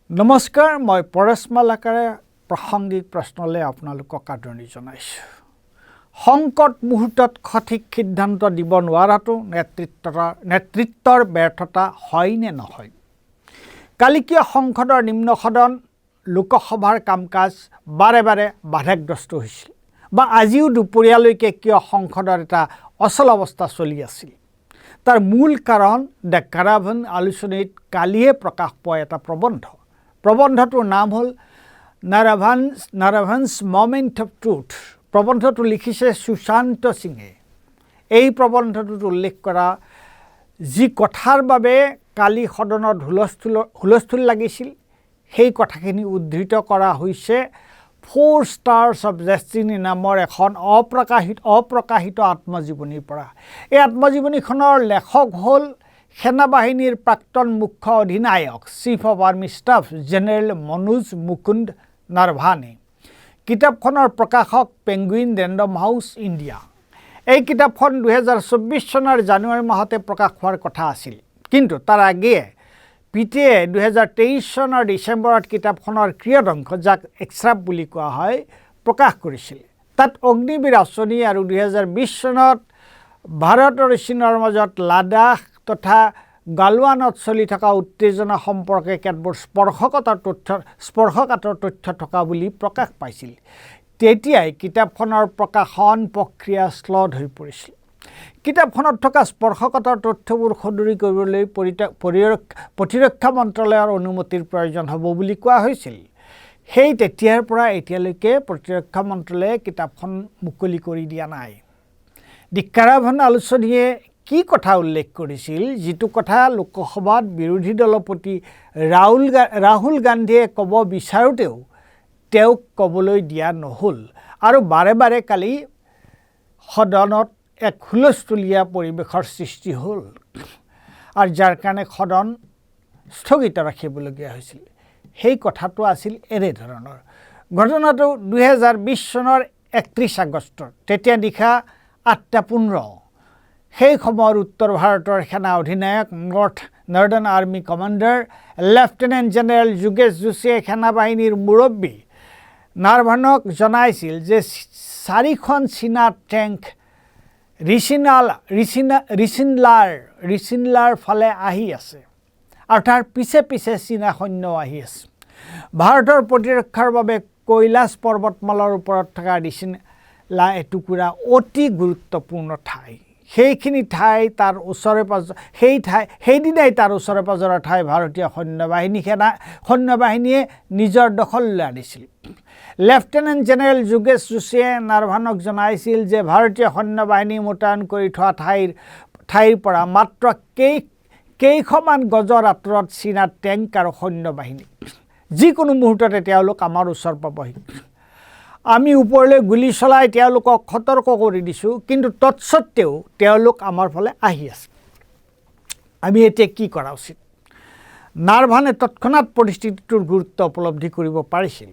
নমস্কাৰ, মই পৰেশ মালাকাৰে প্ৰাসংগিক প্ৰশ্নলৈ আপোনালোকক আদৰণি জনাইছোঁ। সংকট মুহূৰ্তত সঠিক সিদ্ধান্ত দিব নোৱাৰাটো নেতৃত্বৰ ব্যৰ্থতা হয় নে নহয়? কালি কিয় সংসদৰ নিম্ন সদন লোকসভাৰ কাম কাজ বাৰে বাৰে বাধাগ্ৰস্ত হৈছিল বা আজিও দুপৰীয়ালৈকে কিয় সংসদৰ এটা অচল অৱস্থা চলি আছিল? তাৰ মূল কাৰণ দ্য কাৰাভান আলোচনীত কালিয়ে প্ৰকাশ পোৱা এটা প্ৰবন্ধটোৰ নাম হ'ল নাৰাভানছ মমেণ্ট অফ ট্ৰুথ। প্ৰবন্ধটো লিখিছে সুশান্ত সিঙে। এই প্ৰবন্ধটোত উল্লেখ কৰা যি কথাৰ বাবে কালি সদনত হুলস্থুল লাগিছিল সেই কথাখিনি উদ্ধৃত কৰা হৈছে 4 Stars of Destiny নামৰ এখন অপ্ৰকাশিত আত্মজীৱনীৰ পৰা। এই আত্মজীৱনীখনৰ লেখক হ'ল সেনাবাহিনীৰ প্ৰাক্তন মুখ্য অধিনায়ক chief of army staff general Manoj Mukund Naravane. কিতাপখনৰ প্ৰকাশক পেংগুইন ৰেণ্ডম হাউচ ইণ্ডিয়া। এই কিতাপখন 2024 চনৰ জানুৱাৰী মাহতে প্ৰকাশ হোৱাৰ কথা আছিল, কিন্তু তাৰ আগেয়ে পিটিয়ে 2023 চনৰ ডিচেম্বৰত কিতাপখনৰ ক্ৰিয়দংশ, যাক এক্সট্ৰাপ বুলি কোৱা হয়, প্ৰকাশ কৰিছিল। তাত অগ্নিবীৰ আঁচনি আৰু 2020 চনত ভাৰত আৰু চীনৰ মাজত লাডাখ তথা গালৱানত চলি থকা উত্তেজনা সম্পৰ্কে কেতবোৰ স্পৰ্শকাতৰ তথ্য থকা বুলি প্ৰকাশ পাইছিল। তেতিয়াই কিতাপখনৰ প্ৰকাশন প্ৰক্ৰিয়া শ্লথ হৈ পৰিছিল। কিতাপখনত থকা স্পৰ্শকাতৰ তথ্যবোৰ সদৰি কৰিবলৈ প্ৰতিৰক্ষা মন্ত্ৰালয়ৰ অনুমতিৰ প্ৰয়োজন হ'ব বুলি কোৱা হৈছিল। সেই তেতিয়াৰ পৰা এতিয়ালৈকে প্ৰতিৰক্ষা মন্ত্ৰালয়ে কিতাপখন মুকলি কৰি দিয়া নাই। দি কাৰাভান আলোচনীয়ে কি কথা উল্লেখ কৰিছিল, যিটো কথা লোকসভাত বিৰোধী দলপতি ৰাহুল গান্ধীয়ে ক'ব বিচাৰোঁতেও তেওঁক ক'বলৈ দিয়া নহ'ল আৰু বাৰে বাৰে কালি সদনত এক হুলস্থুলীয়া পৰিৱেশৰ সৃষ্টি হ'ল আৰু যাৰ কাৰণে সদন স্থগিত ৰাখিবলগীয়া হৈছিল। সেই কথাটো আছিল এনেধৰণৰ। ঘটনাটো 2020 চনৰ 31 আগষ্টৰ। তেতিয়া নিশা 8:15। সেই সময়ৰ উত্তৰ ভাৰতৰ সেনা অধিনায়ক northern army commander lieutenant general Yogesh যোশীয়ে সেনাবাহিনীৰ মুৰব্বী নাৰভানক জনাইছিল যে 4খন চীনা টেংক ৰিচিনলাৰ ফালে আহি আছে আৰু তাৰ পিছে পিছে চীনা সৈন্যও আহি আছে। ভাৰতৰ প্ৰতিৰক্ষাৰ বাবে কৈলাশ পৰ্বতমালাৰ ওপৰত থকা ৰিচিনলা এটুকুৰা অতি গুৰুত্বপূৰ্ণ ঠাই। সেইখিনি ঠাই তাৰ সেইদিনাই তাৰ ওচৰে পাঁজৰৰ ঠাই ভাৰতীয় সৈন্যবাহিনীয়ে নিজৰ দখললৈ আনিছিল। লেফটেনেণ্ট জেনেৰেল যোগেশ যোশীয়ে নাৰভানক জনাইছিল যে ভাৰতীয় সৈন্যবাহিনী মোতায়েন কৰি থোৱা ঠাইৰ পৰা মাত্ৰ কেইশমান গজৰ আঁতৰত চীনা টেংক আৰু সৈন্যবাহিনী। যিকোনো মুহূৰ্ততে তেওঁলোক আমাৰ ওচৰ পাবহি। আমি ওপৰলৈ গুলী চলাই তেওঁলোকক সতৰ্ক কৰি দিছোঁ, কিন্তু তৎসত্ত্বেও তেওঁলোক আমাৰ ফালে আহি আছে। আমি এতিয়া কি কৰা উচিত? নাৰভানে তৎক্ষণাৎ পৰিস্থিতিটোৰ গুৰুত্ব উপলব্ধি কৰিব পাৰিছিল।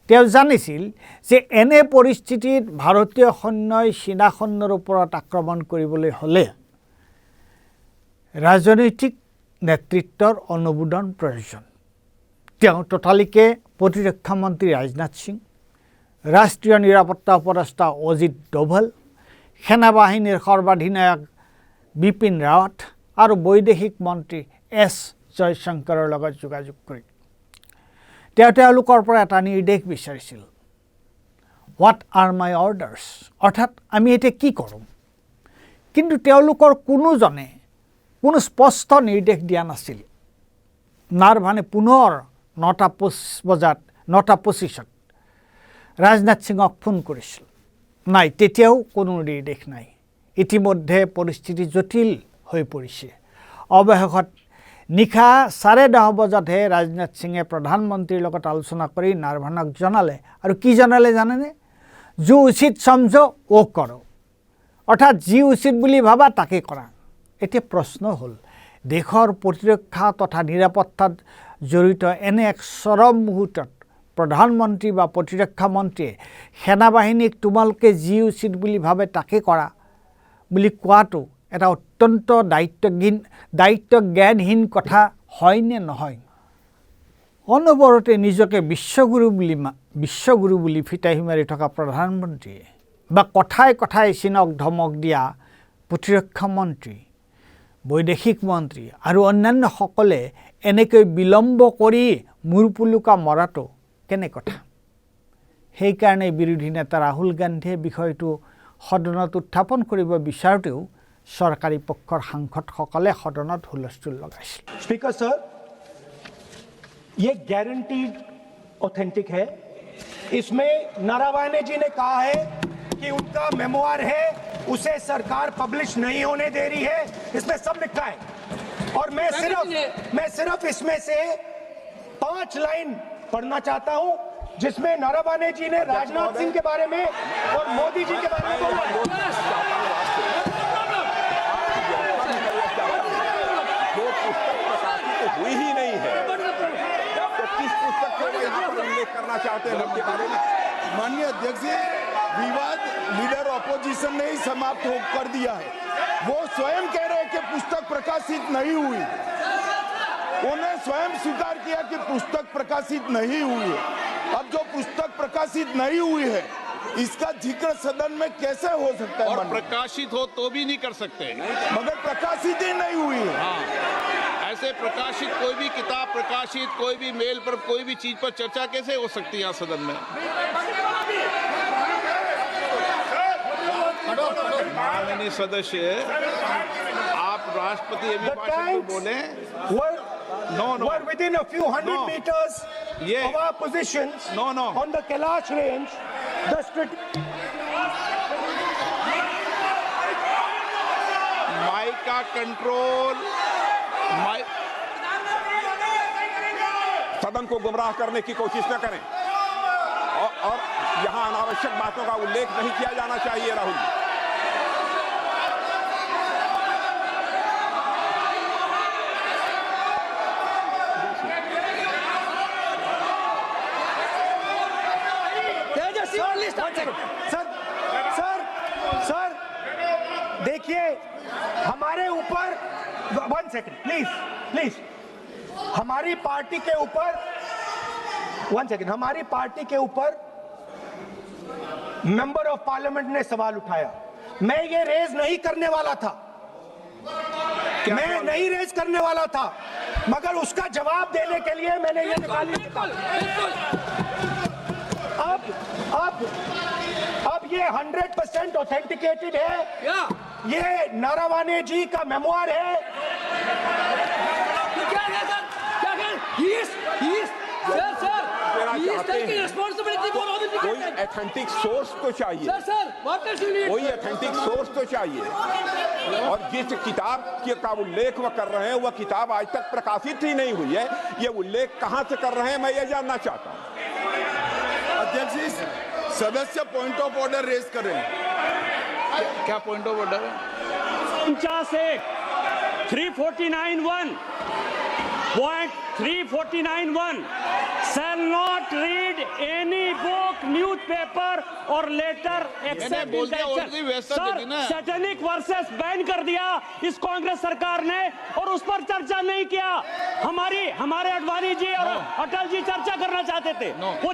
তেওঁ জানিছিল যে এনে পৰিস্থিতিত ভাৰতীয় সৈন্যই চীনা সৈন্যৰ ওপৰত আক্ৰমণ কৰিবলৈ হ'লে ৰাজনৈতিক নেতৃত্বৰ অনুমোদন প্ৰয়োজন। তেওঁ ততালিকে প্ৰতিৰক্ষা মন্ত্ৰী ৰাজনাথ সিং, ৰাষ্ট্ৰীয় নিৰাপত্তা উপদেষ্টা অজিত ডোভাল, সেনাবাহিনীৰ সৰ্বাধিনায়ক বিপিন ৰাৱত আৰু বৈদেশিক মন্ত্ৰী এছ জয়শংকৰৰ লগত যোগাযোগ কৰি তেওঁলোকৰ পৰা এটা নিৰ্দেশ বিচাৰিছিল। হোৱাট আৰ মাই অৰ্ডাৰ্ছ, অৰ্থাৎ আমি এতিয়া কি কৰোঁ? কিন্তু তেওঁলোকৰ কোনোজনে কোনো স্পষ্ট নিৰ্দেশ দিয়া নাছিল। নাৰভানে পুনৰ 9:25 ৰাজনাথ সিঙক ফোন কৰিছিল। নাই, তেতিয়াও কোনো নিৰ্দেশ নাই। ইতিমধ্যে পৰিস্থিতি জটিল হৈ পৰিছে। অৱশেষত নিশা 10:30 বজাতহে ৰাজনাথ সিঙে প্ৰধানমন্ত্ৰীৰ লগত আলোচনা কৰি নাৰভানক জনালে। আৰু কি জনালে জানেনে? जो উচিত সমঝো ও কৰো, অৰ্থাৎ যি উচিত বুলি ভাবা তাকে কৰা। এতিয়া প্ৰশ্ন হ'ল, দেশৰ প্ৰতিৰক্ষা তথা নিৰাপত্তাত জড়িত এনে এক চৰম মুহূৰ্তত প্ৰধানমন্ত্ৰী বা প্ৰতিৰক্ষা মন্ত্ৰীয়ে সেনাবাহিনীক তোমালোকে যি উচিত বুলি ভাবে তাকে কৰা বুলি কোৱাটো এটা অত্যন্ত দায়িত্বজ্ঞানহীন কথা হয় নে নহয়? অনবৰতে নিজকে বিশ্বগুৰু বুলি ফিতাহি মাৰি থকা প্ৰধানমন্ত্ৰীয়ে বা কথাই কথাই চীনক ধমক দিয়া প্ৰতিৰক্ষা মন্ত্ৰী বৈদেশিক মন্ত্ৰী আৰু অন্যান্য সকলে এনেকৈ বিলম্ব কৰি মূৰপুলুকা মৰাটো কেনে কথা সেইকাৰণে বিৰোধী নেতা ৰাহুল গান্ধীয়ে বিষয়টো সদনত উত্থাপন কৰিব বিচাৰতেও চৰকাৰী পক্ষৰ সাংসদসকলে সদনত হুলস্থুল লগাইছিল स्पीकर सर ये गारंटीड ऑथेंटिक है इसमें नारावाने जी ने कहा है कि उनका मेमोआर है उसे सरकार पब्लिश नहीं होने दे रही है इसमें सब लिखा है और मैं सिर्फ इसमें से 5 लाइन पढ़ना चाहता हूं जिसमें नारावाने जी ने राजनाथ सिंह के बारे में और मोदी जी के बारे में बोला है हुई ही नहीं है तो किस पुस्तक को यहाँ पर उल्लेख करना चाहते हैं उनके बारे में माननीय अध्यक्ष जी विवाद लीडर ऑपोजिशन ने ही समाप्त कर दिया है वो स्वयं कह रहे हैं कि पुस्तक प्रकाशित नहीं हुई उन्होंने स्वयं स्वीकार किया कि पुस्तक प्रकाशित नहीं हुई है अब जो पुस्तक प्रकाशित नहीं हुई है इसका जिक्र सदन में कैसे हो सकता है और प्रकाशित हो तो भी नहीं कर सकते मगर प्रकाशित ही नहीं हुई है ऐसे प्रकाशित कोई भी किताब प्रकाशित कोई भी मेल पर कोई भी चीज पर चर्चा कैसे हो सकती है यहाँ सदन में माननीय सदस्य आप राष्ट्रपति अभिभाषण को बोले were within a few hundred meters of our positions on the Kailash range. Mike का कंट्रोल सदन को गुमराह करने की कोशिश न करें और यहाँ अनावश्यक बातों का उल्लेख नहीं किया जाना चाहिए राहुल जी सर देखिए हमारे ऊपर 1 सेकंड प्लीज हमारी पार्टी के ऊपर 1 सेकंड हमारी पार्टी के ऊपर मेंबर ऑफ पार्लियामेंट ने सवाल उठाया मैं ये रेज नहीं करने वाला था मगर उसका जवाब देने के लिए मैंने ये निकाली अब ये 100% ऑथेंटिकेटेड है ये नारावाने जी का मेमोआर है कोई ऑथेंटिक सोर्स तो चाहिए कोई ऑथेंटिक सोर्स तो चाहिए और जिस किताब का उल्लेख वह कर रहे हैं वह किताब आज तक प्रकाशित ही नहीं हुई है ये उल्लेख कहां से कर रहे हैं मैं ये जानना चाहता हूं अध्यक्ष जी सदस्य पॉइंट ऑफ ऑर्डर रेज करें क्या पॉइंट ऑफ ऑर्डर है 349(1) shall not read any book, newspaper or letter except intention. Sir satanic versus ban कर दिया इस कांग्रेस सरकार ने और उस पर चर्चा नहीं किया हमारे अडवाणी जी और अटल जी चर्चा करना चाहते थे वो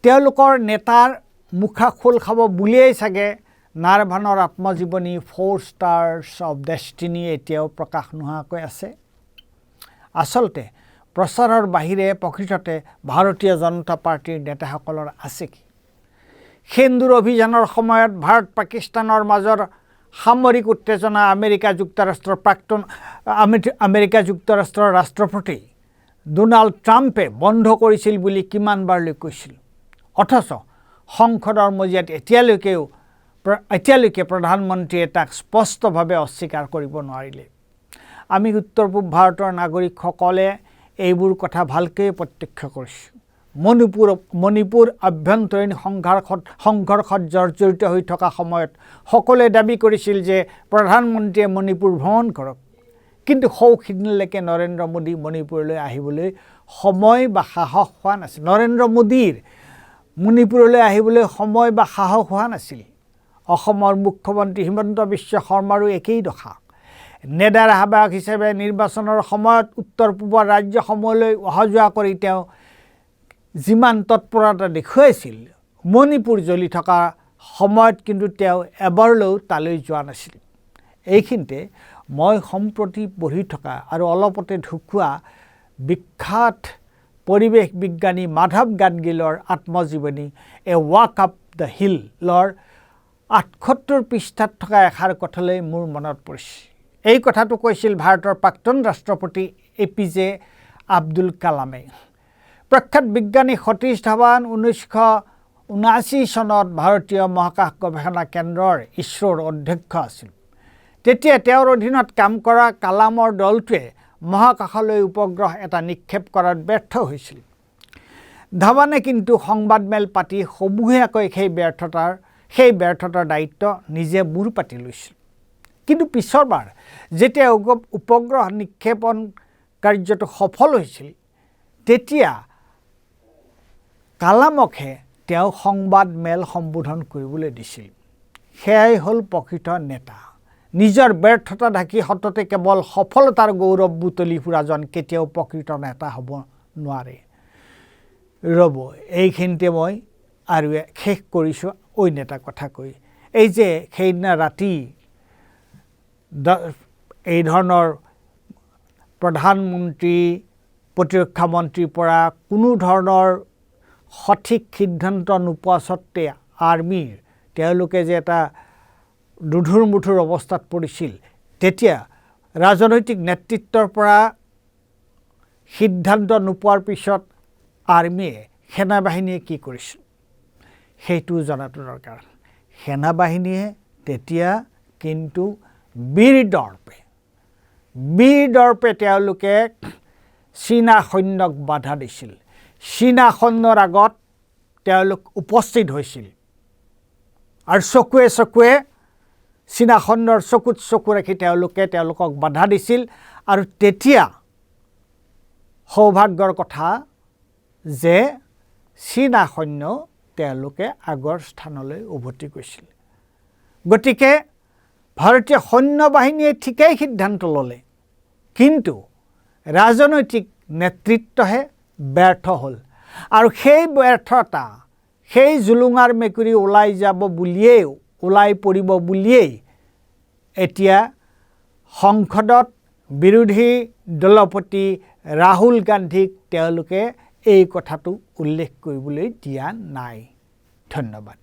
তেওঁলোকৰ নেতাৰ মুখা খোল খাব বুলিয়েই চাগে নাৰভানৰ আত্মজীৱনী 4 Stars of Destiny এতিয়াও প্ৰকাশ নোহোৱাকৈ আছে আচলতে প্ৰচাৰৰ বাহিৰে প্ৰকৃততে ভাৰতীয় জনতা পাৰ্টিৰ নেতাসকলৰ আছে কি সেন্দুৰ অভিযানৰ সময়ত ভাৰত পাকিস্তানৰ মাজৰ সামৰিক উত্তেজনা আমেৰিকা যুক্তৰাষ্ট্ৰৰ ৰাষ্ট্ৰপতি ডোনাল্ড ট্ৰাম্পে বন্ধ কৰিছিল বুলি কিমানবাৰলৈ কৈছিল অথচ সংসদৰ মজিয়াত এতিয়ালৈকে প্ৰধানমন্ত্ৰীয়ে তাক স্পষ্টভাৱে অস্বীকাৰ কৰিব নোৱাৰিলে আমি উত্তৰ পূব ভাৰতৰ নাগৰিকসকলে এইবোৰ কথা ভালকৈ প্ৰত্যক্ষ কৰিছোঁ মণিপুৰ আভ্যন্তৰীণ সংঘৰ্ষত জৰ্জৰিত হৈ থকা সময়ত সকলোৱে দাবী কৰিছিল যে প্ৰধানমন্ত্ৰীয়ে মণিপুৰ ভ্ৰমণ কৰক কিন্তু সৌখিনলৈকে নৰেন্দ্ৰ মোদী মণিপুৰলৈ আহিবলৈ সময় বা সাহস হোৱা নাছিল নৰেন্দ্ৰ মোদীৰ মণিপুৰলৈ আহিবলৈ সময় বা সাহস হোৱা নাছিল অসমৰ মুখ্যমন্ত্ৰী হিমন্ত বিশ্ব শৰ্মাৰো একেই দশা নেডাৰ আহ্বায়ক হিচাপে নিৰ্বাচনৰ সময়ত উত্তৰ পূবৰ ৰাজ্যসমূহলৈ অহা যোৱা কৰি তেওঁ যিমান তৎপৰতা দেখুৱাইছিল মণিপুৰ জ্বলি থকা সময়ত কিন্তু তেওঁ এবাৰলৈও তালৈ যোৱা নাছিল। এইখিনিতে মই সম্প্ৰতি পঢ়ি থকা আৰু অলপতে ঢুকুৱা বিখ্যাত পৰিৱেশ বিজ্ঞানী মাধৱ গাডগিলৰ আত্মজীৱনী এ ৱাক আপ দ্য হিলৰ ৭৮ পৃষ্ঠাত থকা এষাৰ কথালৈ মোৰ মনত পৰিছে। এই কথাটো কৈছিল ভাৰতৰ প্ৰাক্তন ৰাষ্ট্ৰপতি APJ আব্দুল কালামে। প্ৰখ্যাত বিজ্ঞানী সতীশ ধাৱান 1979 চনত ভাৰতীয় মহাকাশ গৱেষণা কেন্দ্ৰৰ ইছৰোৰ অধ্যক্ষ আছিল। তেতিয়া তেওঁৰ অধীনত কাম কৰা কালামৰ দলটোৱে মহাকাশলৈ উপগ্ৰহ এটা নিক্ষেপ কৰাত ব্যৰ্থ হৈছিল। ধাৱানে কিন্তু সংবাদমেল পাতি সমূহীয়াকৈ সেই ব্যৰ্থতাৰ দায়িত্ব নিজে মূৰ পাতি লৈছিল। কিন্তু পিছৰবাৰ যেতিয়া উপগ্ৰহ নিক্ষেপণ কাৰ্যটো সফল হৈছিল তেতিয়া কালামকহে তেওঁ সংবাদমেল সম্বোধন কৰিবলৈ দিছিল। সেয়াই হ'ল প্ৰকৃত নেতা। নিজৰ ব্যৰ্থতা ঢাকি সততে কেৱল সফলতাৰ গৌৰৱ বুটলি ফুৰাজন কেতিয়াও প্ৰকৃত নেতা হ'ব নোৱাৰে। ৰ'ব এইখিনিতে মই আৰু শেষ কৰিছোঁ অন্য এটা কথা কৈ। এই যে সেইদিনা ৰাতি এই ধৰণৰ প্ৰধানমন্ত্ৰী প্ৰতিৰক্ষা মন্ত্ৰীৰ পৰা কোনো ধৰণৰ সঠিক সিদ্ধান্ত নোপোৱা স্বত্তে আৰ্মীৰ তেওঁলোকে যে এটা দুধুৰ মুধুৰ অৱস্থাত পৰিছিল, তেতিয়া ৰাজনৈতিক নেতৃত্বৰ পৰা সিদ্ধান্ত নোপোৱাৰ পিছত আৰ্মীয়ে সেনাবাহিনীয়ে কি কৰিছিল সেইটো জনাটো দৰকাৰ। সেনাবাহিনীয়ে তেতিয়া কিন্তু বীৰ দৰ্পে তেওঁলোকে চীনা সৈন্যক বাধা দিছিল। চীনা সৈন্যৰ আগত তেওঁলোক উপস্থিত হৈছিল আৰু চকুৱে চীনা সৈন্যৰ চকুত চকু ৰাখি তেওঁলোকক বাধা দিছিল। আৰু তেতিয়া সৌভাগ্যৰ কথা যে চীনা সৈন্য তেওঁলোকে আগৰ স্থানলৈ উভতি গৈছিল। গতিকে ভাৰতীয় সৈন্য বাহিনীয়ে ঠিকেই সিদ্ধান্ত ল'লে, কিন্তু ৰাজনৈতিক নেতৃত্বহে ব্যৰ্থ হ'ল। আৰু সেই ব্যৰ্থতা সেই জুলুঙাৰ মেকুৰী ওলাই পৰিব বুলিয়েই এতিয়া সংসদত বিৰোধী দলপতি ৰাহুল গান্ধীক তেওঁলোকে এই কথাটো উল্লেখ কৰিবলৈ দিয়া নাই। ধন্যবাদ।